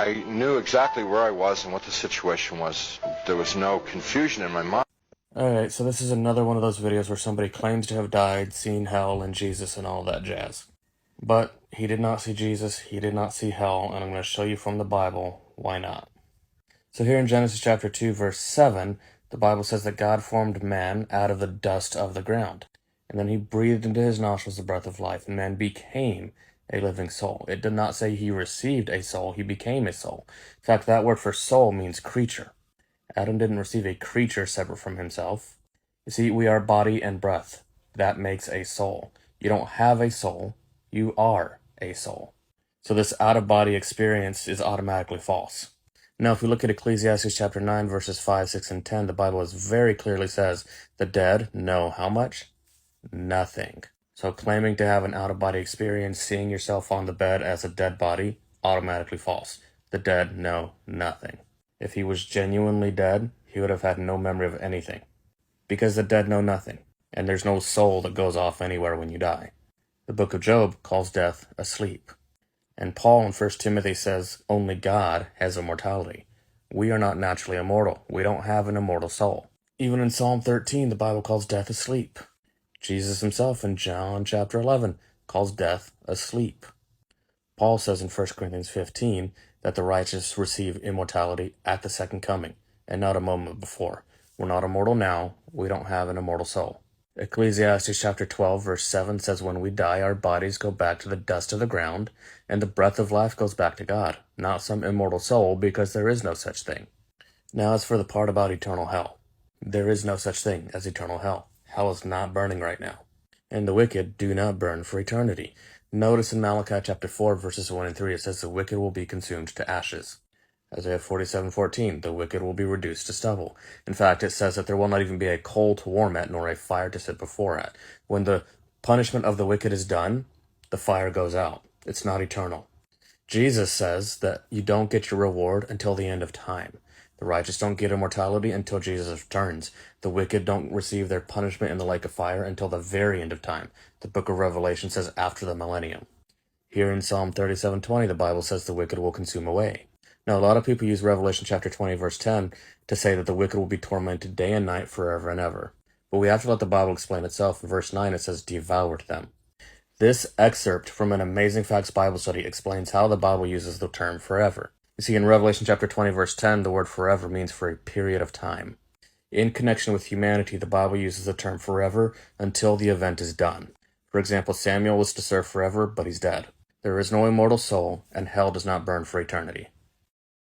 I knew exactly where I was and what the situation was. There was no confusion in my mind. Alright, so this is another one of those videos where somebody claims to have died, seen hell and Jesus and all that jazz. But he did not see Jesus, he did not see hell, and I'm going to show you from the Bible why not. So here in Genesis chapter 2, verse 7, the Bible says that God formed man out of the dust of the ground. And then he breathed into his nostrils the breath of life, and man became a living soul. It did not say he received a soul, he became a soul. In fact, that word for soul means creature. Adam didn't receive a creature separate from himself. You see, we are body and breath. That makes a soul. You don't have a soul, you are a soul. So this out-of-body experience is automatically false. Now, if we look at Ecclesiastes chapter 9, verses 5, 6, and 10, the Bible very clearly says, the dead know how much? Nothing. So claiming to have an out-of-body experience, seeing yourself on the bed as a dead body, automatically false. The dead know nothing. If he was genuinely dead, he would have had no memory of anything. Because the dead know nothing, and there's no soul that goes off anywhere when you die. The book of Job calls death asleep. And Paul in 1 Timothy says only God has immortality. We are not naturally immortal. We don't have an immortal soul. Even in Psalm 13, the Bible calls death asleep. Jesus himself in John chapter 11 calls death asleep. Paul says in 1 Corinthians 15 that the righteous receive immortality at the second coming, and not a moment before. We're not immortal now. We don't have an immortal soul. Ecclesiastes chapter 12 verse 7 says when we die, our bodies go back to the dust of the ground, and the breath of life goes back to God, not some immortal soul, because there is no such thing. Now as for the part about eternal hell, there is no such thing as eternal hell. Hell is not burning right now. And the wicked do not burn for eternity. Notice in Malachi chapter 4 verses 1 and 3 it says the wicked will be consumed to ashes. Isaiah 47:14, the wicked will be reduced to stubble. In fact, it says that there will not even be a coal to warm at, nor a fire to sit before it. When the punishment of the wicked is done, the fire goes out. It's not eternal. Jesus says that you don't get your reward until the end of time. The righteous don't get immortality until Jesus returns. The wicked don't receive their punishment in the lake of fire until the very end of time. The book of Revelation says after the millennium. Here in Psalm 37:20, the Bible says the wicked will consume away. Now, a lot of people use Revelation chapter 20, verse 10 to say that the wicked will be tormented day and night forever and ever. But we have to let the Bible explain itself. In verse 9, it says, devoured them. This excerpt from an Amazing Facts Bible study explains how the Bible uses the term forever. You see, in Revelation chapter 20, verse 10, the word forever means for a period of time. In connection with humanity, the Bible uses the term forever until the event is done. For example, Samuel was to serve forever, but he's dead. There is no immortal soul, and hell does not burn for eternity.